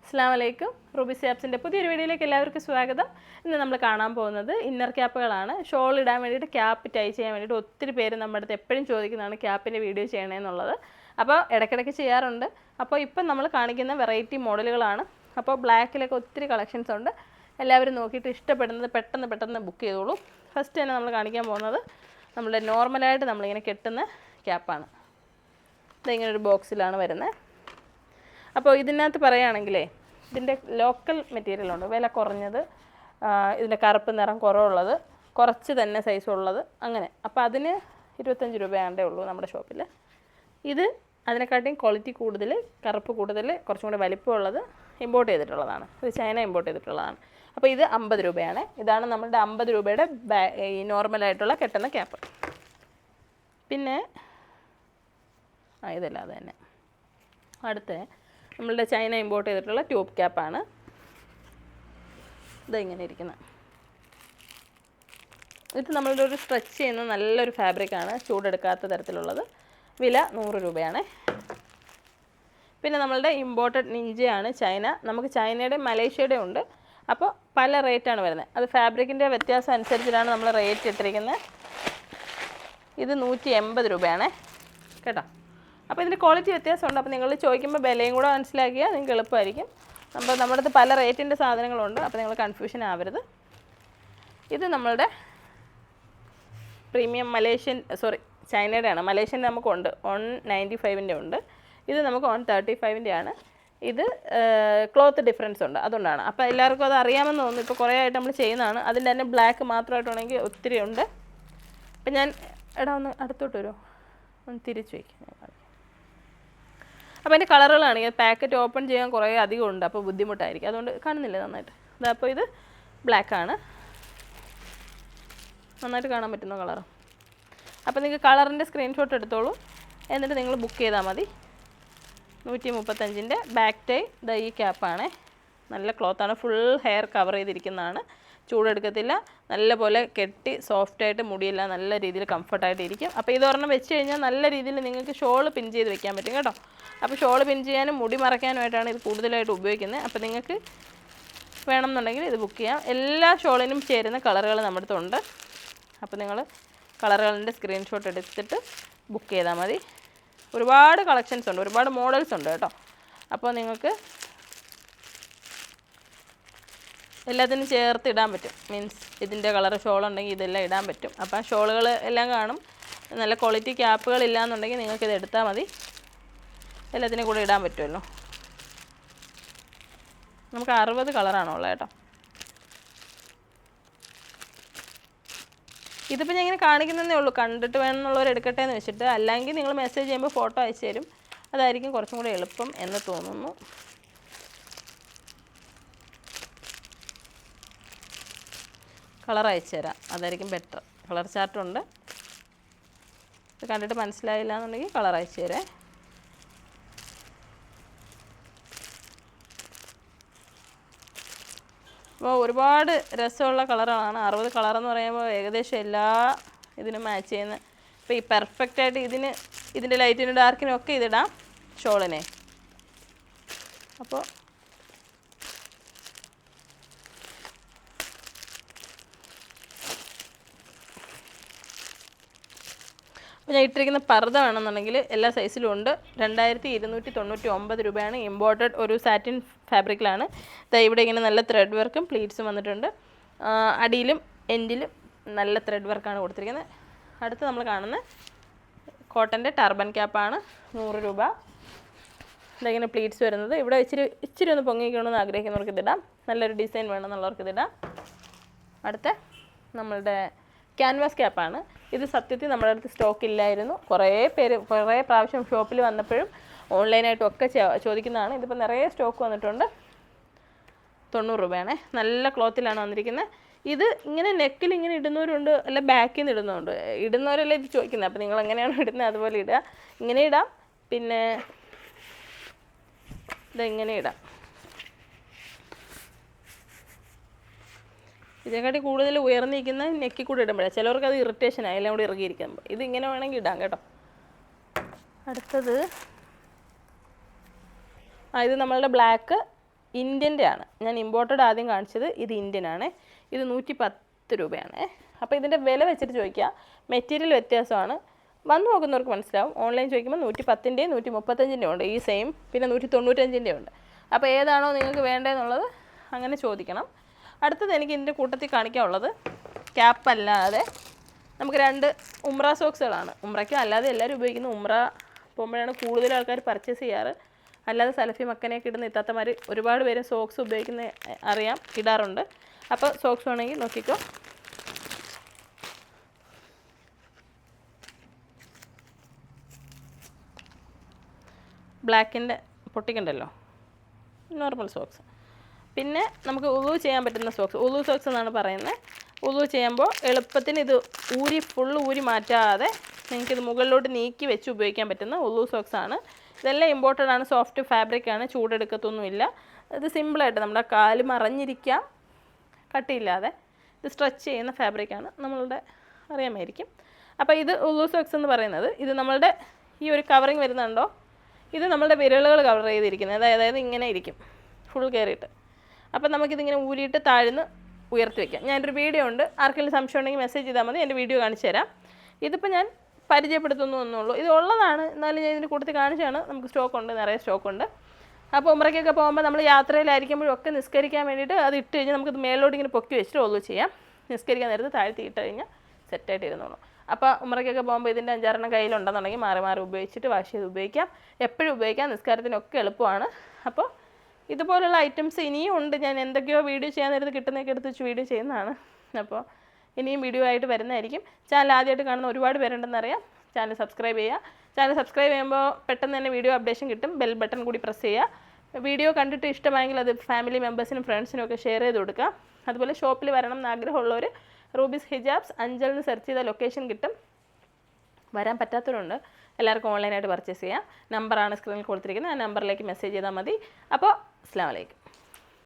അസ്സലാമു അലൈക്കും. റൂബി സ്യാപ്സിൻ്റെ പുതിയൊരു വീഡിയോയിലേക്ക് എല്ലാവർക്കും സ്വാഗതം. ഇന്ന് നമ്മൾ കാണാൻ പോകുന്നത് ഇന്നർ ക്യാപ്പുകളാണ്. ഷോൾ ഇടാൻ വേണ്ടിയിട്ട് ക്യാപ്പ് ടൈ ചെയ്യാൻ വേണ്ടിയിട്ട് ഒത്തിരി പേര് നമ്മുടെ അടുത്ത് എപ്പോഴും ചോദിക്കുന്നതാണ് ക്യാപ്പിൻ്റെ വീഡിയോ ചെയ്യണമെന്നുള്ളത്. അപ്പോൾ ഇടയ്ക്കിടയ്ക്ക് ചെയ്യാറുണ്ട്. അപ്പോൾ ഇപ്പം നമ്മൾ കാണിക്കുന്ന വെറൈറ്റി മോഡലുകളാണ്. അപ്പോൾ ബ്ലാക്കിലൊക്കെ ഒത്തിരി കളക്ഷൻസ് ഉണ്ട്. എല്ലാവരും നോക്കിയിട്ട് ഇഷ്ടപ്പെടുന്നത് പെട്ടെന്ന് ബുക്ക് ചെയ്തോളൂ. ഫസ്റ്റ് തന്നെ നമ്മൾ കാണിക്കാൻ പോകുന്നത് നമ്മുടെ നോർമലായിട്ട് നമ്മളിങ്ങനെ കെട്ടുന്ന ക്യാപ്പാണ്. ഇതിങ്ങനെ ഒരു ബോക്സിലാണ് വരുന്നത്. അപ്പോൾ ഇതിനകത്ത് പറയുകയാണെങ്കിലേ ഇതിൻ്റെ ലോക്കൽ മെറ്റീരിയലുണ്ട്, വില കുറഞ്ഞത്, ഇതിൻ്റെ കറുപ്പ് നിറം കുറവുള്ളത്, കുറച്ച് തന്നെ സൈസുള്ളത്, അങ്ങനെ. അപ്പോൾ അതിന് 25 രൂപയാണ്ടേ ഉള്ളൂ നമ്മുടെ ഷോപ്പിൽ. ഇത് അതിനെക്കാട്ടിയും ക്വാളിറ്റി കൂടുതൽ, കറുപ്പ് കൂടുതൽ, കുറച്ചും കൂടി വലിപ്പമുള്ളത് ഇമ്പോർട്ട് ചെയ്തിട്ടുള്ളതാണ്. ഇത് ചൈന ഇമ്പോർട്ട് ചെയ്തിട്ടുള്ളതാണ്. അപ്പോൾ ഇത് 50 രൂപയാണ്. ഇതാണ് നമ്മളുടെ 50 രൂപയുടെ ഈ നോർമലായിട്ടുള്ള കെട്ടുന്ന ക്യാപ്പ്. പിന്നെ ഇതല്ല അത് തന്നെ. അടുത്ത നമ്മളുടെ ചൈന ഇമ്പോർട്ട് ചെയ്തിട്ടുള്ള ട്യൂബ് ക്യാപ്പാണ്. ഇതിങ്ങനെ ഇരിക്കുന്നത്. ഇത് നമ്മളുടെ ഒരു സ്ട്രെച്ച് ചെയ്യുന്ന നല്ലൊരു ഫാബ്രിക്കാണ്, ചൂടെടുക്കാത്ത തരത്തിലുള്ളത്. വില 100 രൂപയാണ്. പിന്നെ നമ്മളുടെ ഇമ്പോർട്ടഡ് നിഞ്ചയാണ് ചൈന. നമുക്ക് ചൈനയുടെ മലേഷ്യയുടെ ഉണ്ട്. അപ്പോൾ പല റേറ്റാണ് വരുന്നത്. അത് ഫാബ്രിക്കിൻ്റെ വ്യത്യാസം അനുസരിച്ചിട്ടാണ് നമ്മൾ റേറ്റ് ഇട്ടിരിക്കുന്നത്. ഇത് 180 രൂപയാണ് കേട്ടോ. അപ്പോൾ ഇതിൻ്റെ ക്വാളിറ്റി വ്യത്യാസമുണ്ട്. അപ്പോൾ നിങ്ങൾ ചോദിക്കുമ്പോൾ വിലയും കൂടെ മനസ്സിലാക്കിയാൽ നിങ്ങൾക്ക് എളുപ്പമായിരിക്കും. നമ്മുടെ അടുത്ത് പല റേറ്റിൻ്റെ സാധനങ്ങളുണ്ട്. അപ്പോൾ നിങ്ങൾ കൺഫ്യൂഷൻ ആവരുത്. ഇത് നമ്മളുടെ പ്രീമിയം ചൈനയുടെയാണ്. മലേഷ്യൻ്റെ നമുക്കുണ്ട് 195ൻ്റെ ഉണ്ട്. ഇത് നമുക്ക് 135ൻ്റെ ആണ്. ഇത് ക്ലോത്ത് ഡിഫറൻസ് ഉണ്ട്, അതുകൊണ്ടാണ്. അപ്പോൾ എല്ലാവർക്കും അത് അറിയാമെന്ന് തോന്നുന്നു. ഇപ്പോൾ കുറേ ആയിട്ട് നമ്മൾ ചെയ്യുന്നതാണ്. അതിൻ്റെ തന്നെ ബ്ലാക്ക് മാത്രമായിട്ടുണ്ടെങ്കിൽ ഒത്തിരി ഉണ്ട്. അപ്പം ഞാൻ ഒന്ന് അടുത്തോട്ട് വരുമോ, ഒന്ന് തിരിച്ച് വയ്ക്കും. അപ്പോൾ അതിൻ്റെ കളറുകളാണെങ്കിൽ പാക്കറ്റ് ഓപ്പൺ ചെയ്യാൻ കുറേ അധികം ഉണ്ട്, അപ്പോൾ ബുദ്ധിമുട്ടായിരിക്കും. അതുകൊണ്ട് കാണുന്നില്ല നന്നായിട്ട്. അപ്പോൾ ഇത് ബ്ലാക്കാണ്, നന്നായിട്ട് കാണാൻ പറ്റുന്ന കളറ്. അപ്പോൾ നിങ്ങൾക്ക് കളറിൻ്റെ സ്ക്രീൻഷോട്ട് എടുത്തോളൂ, എന്നിട്ട് നിങ്ങൾ ബുക്ക് ചെയ്താൽ മതി. 135ൻ്റെ ബാക്ക് ടൈ ഈ ക്യാപ്പാണ്. നല്ല ക്ലോത്താണ്, ഫുൾ ഹെയർ കവർ ചെയ്തിരിക്കുന്നതാണ്. ചൂടെടുക്കത്തില്ല, നല്ലപോലെ കെട്ടി സോഫ്റ്റായിട്ട് മുടിയെല്ലാം നല്ല രീതിയിൽ കംഫർട്ടായിട്ട് ഇരിക്കും. അപ്പോൾ ഇതൊരെണ്ണം വെച്ച് കഴിഞ്ഞാൽ നല്ല രീതിയിൽ നിങ്ങൾക്ക് ഷോൾ പിൻ ചെയ്ത് വെക്കാൻ പറ്റും കേട്ടോ. അപ്പോൾ ഷോൾ പിൻ ചെയ്യാനും മുടി മറയ്ക്കാനുമായിട്ടാണ് ഇത് കൂടുതലായിട്ട് ഉപയോഗിക്കുന്നത്. അപ്പോൾ നിങ്ങൾക്ക് വേണമെന്നുണ്ടെങ്കിൽ ഇത് ബുക്ക് ചെയ്യാം. എല്ലാ ഷോളിനും ചേരുന്ന കളറുകൾ നമ്മുടെ അടുത്തുണ്ട്. അപ്പോൾ നിങ്ങൾ കളറുകളുടെ സ്ക്രീൻഷോട്ട് എടുത്തിട്ട് ബുക്ക് ചെയ്താൽ മതി. ഒരുപാട് കളക്ഷൻസ് ഉണ്ട്, ഒരുപാട് മോഡൽസ് ഉണ്ട് കേട്ടോ. അപ്പോൾ നിങ്ങൾക്ക് എല്ലാത്തിനും ചേർത്ത് ഇടാൻ പറ്റും. മീൻസ് ഇതിൻ്റെ കളർ ഷോൾ ഉണ്ടെങ്കിൽ ഇതെല്ലാം ഇടാൻ പറ്റും. അപ്പോൾ ഷോളുകൾ എല്ലാം കാണും. നല്ല ക്വാളിറ്റി ക്യാപ്പുകളില്ല എന്നുണ്ടെങ്കിൽ നിങ്ങൾക്കിത് എടുത്താൽ മതി. എല്ലാത്തിനും കൂടെ ഇടാൻ പറ്റുമല്ലോ. നമുക്ക് 60 കളറാണുള്ളത് കേട്ടോ. ഇതിപ്പോൾ ഞാൻ ഇങ്ങനെ കാണിക്കുന്നതേ ഉള്ളൂ, കണ്ടിട്ട് വേണമെന്നുള്ളവർ എടുക്കട്ടെ എന്ന് വെച്ചിട്ട്. അല്ലെങ്കിൽ നിങ്ങൾ മെസ്സേജ് ചെയ്യുമ്പോൾ ഫോട്ടോ അയച്ചു തരും, അതായിരിക്കും കുറച്ചും കൂടെ എളുപ്പം എന്ന് തോന്നുന്നു. കളർ അയച്ചു തരാം, അതായിരിക്കും ബെറ്റർ. കളർ ചാർട്ടുണ്ട്. ഇത് കണ്ടിട്ട് മനസ്സിലായില്ല എന്നുണ്ടെങ്കിൽ കളർ അയച്ചു തരാം. അപ്പോൾ ഒരുപാട് രസമുള്ള കളറുകളാണ്. 60 കളറെന്ന് പറയുമ്പോൾ ഏകദേശം എല്ലാ ഇതിനും മാച്ച് ചെയ്യുന്ന. ഇപ്പോൾ ഈ പെർഫെക്റ്റായിട്ട് ഇതിൻ്റെ ലൈറ്റിനും ഡാർക്കിനും ഒക്കെ ഇതിടാം ഷോളിനെ. അപ്പോൾ ഞാൻ ഇട്ടിരിക്കുന്ന പർദ്ദ വേണമെന്നുണ്ടെങ്കിൽ എല്ലാ സൈസിലും ഉണ്ട്. 2299 രൂപയാണ്. ഇമ്പോർട്ടഡ് ഒരു സാറ്റിൻ ഫാബ്രിക്കിലാണ്. ഇവിടെ ഇങ്ങനെ നല്ല ത്രെഡ് വർക്കും പ്ലീറ്റ്സും വന്നിട്ടുണ്ട്. അടിയിലും എൻഡിലും നല്ല ത്രെഡ് വർക്കാണ് കൊടുത്തിരിക്കുന്നത്. അടുത്ത് നമ്മൾ കാണുന്ന കോട്ടൻ്റെ ടർബൻ ക്യാപ്പാണ്. 100 രൂപ. ഇങ്ങനെ പ്ലീറ്റ്സ് വരുന്നത്. ഇവിടെ ഇച്ചിരി ഒന്ന് പൊങ്ങിക്കണമെന്ന് ആഗ്രഹിക്കുന്നവർക്ക് ഇതിടാം. നല്ലൊരു ഡിസൈൻ വേണമെന്നുള്ളവർക്ക് ഇതിടാം. അടുത്ത നമ്മളുടെ ക്യാൻവാസ് ക്യാപ്പാണ്. ഇത് സത്യത്തിൽ നമ്മുടെ അടുത്ത് സ്റ്റോക്ക് ഇല്ലായിരുന്നു. കുറേ പ്രാവശ്യം ഷോപ്പിൽ വന്നപ്പോഴും ഓൺലൈനായിട്ടും ഒക്കെ ചോദിക്കുന്നതാണ്. ഇതിപ്പോൾ നിറയെ സ്റ്റോക്ക് വന്നിട്ടുണ്ട്. 90 രൂപയാണ്. നല്ല ക്ലോത്തിലാണ് വന്നിരിക്കുന്നത്. ഇത് ഇങ്ങനെ നെക്കിൽ ഇങ്ങനെ ഇടുന്നവരുണ്ട്, അല്ല ബാക്കിൽ നിന്ന് ഇടുന്നവരുണ്ട്. ഇടുന്നവരല്ല ഇത് ചോദിക്കുന്നത്. അപ്പോൾ നിങ്ങൾ എങ്ങനെയാണോ ഇടുന്നത് അതുപോലെ ഇടുക. ഇങ്ങനെ ഇടാം, പിന്നെ ഇതെങ്ങനെ ഇടാം. ഇതിനെക്കാട്ടി കൂടുതൽ ഉയർന്നിരിക്കുന്ന നെക്കി കൂടെ ഇടുമ്പോഴാണ് ചിലവർക്ക് അത് ഇറിറ്റേഷനായി, എല്ലാം കൂടി ഇറങ്ങിയിരിക്കുമ്പോൾ. ഇത് ഇങ്ങനെ വേണമെങ്കിൽ ഇടാം കേട്ടോ. അടുത്തത് ഇത് നമ്മളുടെ ബ്ലാക്ക് ഇന്ത്യൻ്റെ ആണ്. ഞാൻ ഇമ്പോർട്ടഡ് ആദ്യം കാണിച്ചത് ഇത് ഇന്ത്യൻ ആണ്. ഇത് 110 രൂപയാണ്. അപ്പോൾ ഇതിൻ്റെ വില വെച്ചിട്ട് ചോദിക്കുക. മെറ്റീരിയൽ വ്യത്യാസമാണ്. വന്ന് നോക്കുന്നവർക്ക് മനസ്സിലാവും. ഓൺലൈൻ ചോദിക്കുമ്പോൾ 110ൻ്റെയും 135ൻ്റെയും ഉണ്ട് ഈ സെയിം, പിന്നെ 195ൻ്റെയും ഉണ്ട്. അപ്പോൾ ഏതാണോ നിങ്ങൾക്ക് വേണ്ടതെന്നുള്ളത് അങ്ങനെ ചോദിക്കണം. അടുത്തത് എനിക്ക് ഇതിൻ്റെ കൂട്ടത്തിൽ കാണിക്കാനുള്ളത് ക്യാപ്പ് അല്ലാതെ നമുക്ക് 2 ഉംറ സോക്സുകളാണ്. ഉംറയ്ക്കും അല്ലാതെ എല്ലാവരും ഉപയോഗിക്കുന്ന ഉംറ പോകുമ്പോഴാണ് കൂടുതൽ ആൾക്കാർ പർച്ചേസ് ചെയ്യാറ്. അല്ലാതെ സലഫി മക്കനെയൊക്കെ ഇടുന്ന ഇത്താത്തമാർ ഒരുപാട് പേര് സോക്സ് ഉപയോഗിക്കുന്ന അറിയാം, ഇടാറുണ്ട്. അപ്പോൾ സോക്സ് വേണമെങ്കിൽ നോക്കിക്കോ. ബ്ലാക്കിൻ്റെ പൊട്ടിക്കണ്ടല്ലോ, നോർമൽ സോക്സ്. പിന്നെ നമുക്ക് ഉളു ചെയ്യാൻ പറ്റുന്ന സോക്സ്, ഉളു സോക്സ് എന്നാണ് പറയുന്നത്. ഉളു ചെയ്യുമ്പോൾ എളുപ്പത്തിന് ഇത് ഫുൾ ഊരി മാറ്റാതെ നിങ്ങൾക്കിത് മുകളിലോട്ട് നീക്കി വെച്ച് ഉപയോഗിക്കാൻ പറ്റുന്ന ഉളു സോക്സാണ്. ഇതെല്ലാം ഇമ്പോർട്ടൻ്റ് ആണ്, സോഫ്റ്റ് ഫാബ്രിക്കാണ്, ചൂടെടുക്കത്തൊന്നുമില്ല. ഇത് സിമ്പിളായിട്ട് നമ്മുടെ കാല് മറഞ്ഞിരിക്കാം, കട്ടിയില്ലാതെ. ഇത് സ്ട്രെച്ച് ചെയ്യുന്ന ഫാബ്രിക്കാണ്, നമ്മളുടെ അറിയാമായിരിക്കും. അപ്പോൾ ഇത് ഉളു സോക്സ് എന്ന് പറയുന്നത്, ഇത് നമ്മളുടെ ഈ ഒരു കവറിങ് വരുന്നുണ്ടോ, ഇത് നമ്മളുടെ വിരലുകൾ കവർ ചെയ്തിരിക്കുന്നത്, അതായത് ഇങ്ങനെ ഇരിക്കും ഫുൾ കയറിയിട്ട്. അപ്പോൾ നമുക്കിതിങ്ങനെ ഊരിയിട്ട് താഴ്ന്ന് ഉയർത്തി വയ്ക്കാം. ഞാനൊരു വീഡിയോ ഉണ്ട്, ആർക്കെങ്കിലും സംശയം ഉണ്ടെങ്കിൽ മെസ്സേജ് ചെയ്താൽ മതി, എൻ്റെ വീഡിയോ കാണിച്ചു തരാം. ഇതിപ്പോൾ ഞാൻ പരിചയപ്പെടുത്തുന്നു എന്നുള്ളൂ. ഇത് ഉള്ളതാണ്, എന്നാലും ഞാൻ ഇതിൻ്റെ കൂട്ടത്തിൽ കാണിച്ചാണ്. നമുക്ക് സ്റ്റോക്കുണ്ട്, നിറയെ സ്റ്റോക്കുണ്ട്. അപ്പോൾ ഉംറയ്ക്കൊക്കെ പോകുമ്പോൾ നമ്മൾ യാത്രയിലായിരിക്കുമ്പോഴൊക്കെ നിസ്കരിക്കാൻ വേണ്ടിയിട്ട് അത് ഇട്ട് കഴിഞ്ഞാൽ നമുക്കത് മേലോട്ട് ഇങ്ങനെ പൊക്കി വെച്ചിട്ട് ഒന്നു ചെയ്യാം. നിസ്കരിക്കാൻ നേരത്ത് താഴ്ത്തി ഇട്ട് കഴിഞ്ഞാൽ സെറ്റായിട്ട് ഇരുന്നോളൂ. അപ്പോൾ ഉംറയ്ക്കൊക്കെ പോകുമ്പോൾ ഇതിൻ്റെ 5-6 കയ്യിലുണ്ടെന്നുണ്ടെങ്കിൽ മാറി മാറി ഉപയോഗിച്ചിട്ട് വാഷ് ചെയ്ത് ഉപയോഗിക്കാം. എപ്പോഴും ഉപയോഗിക്കാം, നിസ്കാരത്തിനൊക്കെ എളുപ്പമാണ്. അപ്പോൾ ഇതുപോലുള്ള ഐറ്റംസ് ഇനിയും ഉണ്ട്. ഞാൻ എന്തൊക്കെയോ വീഡിയോ ചെയ്യാൻ നേരത്ത് കിട്ടുന്നതൊക്കെ എടുത്ത് വെച്ച് വീഡിയോ ചെയ്യുന്നതാണ്. അപ്പോൾ ഇനിയും വീഡിയോ ആയിട്ട് വരുന്നതായിരിക്കും. ചാനൽ ആദ്യമായിട്ട് കാണുന്ന ഒരുപാട് പേരുണ്ടെന്നറിയാം. ചാനൽ സബ്സ്ക്രൈബ് ചെയ്യുക. ചാനൽ സബ്സ്ക്രൈബ് ചെയ്യുമ്പോൾ പെട്ടെന്ന് തന്നെ വീഡിയോ അപ്ഡേഷൻ കിട്ടും. ബെൽ ബട്ടൺ കൂടി പ്രസ് ചെയ്യുക. വീഡിയോ കണ്ടിട്ട് ഇഷ്ടമായെങ്കിൽ അത് ഫാമിലി മെമ്പേഴ്സിനും ഫ്രണ്ട്സിനും ഒക്കെ ഷെയർ ചെയ്ത് കൊടുക്കുക. അതുപോലെ ഷോപ്പിൽ വരണം എന്ന് ആഗ്രഹമുള്ളവർ റൂബീസ് ഹിജാബ്സ് അഞ്ചൽ എന്ന് സെർച്ച് ചെയ്താൽ ലൊക്കേഷൻ കിട്ടും. വരാൻ പറ്റാത്തവരുണ്ട്, എല്ലാവർക്കും ഓൺലൈനായിട്ട് പർച്ചേസ് ചെയ്യാം. നമ്പറാണ് സ്ക്രീനിൽ കൊടുത്തിരിക്കുന്നത്, ആ നമ്പറിലേക്ക് മെസ്സേജ് ചെയ്താൽ മതി. അപ്പോൾ അസ്സലാമു അലൈക്കും.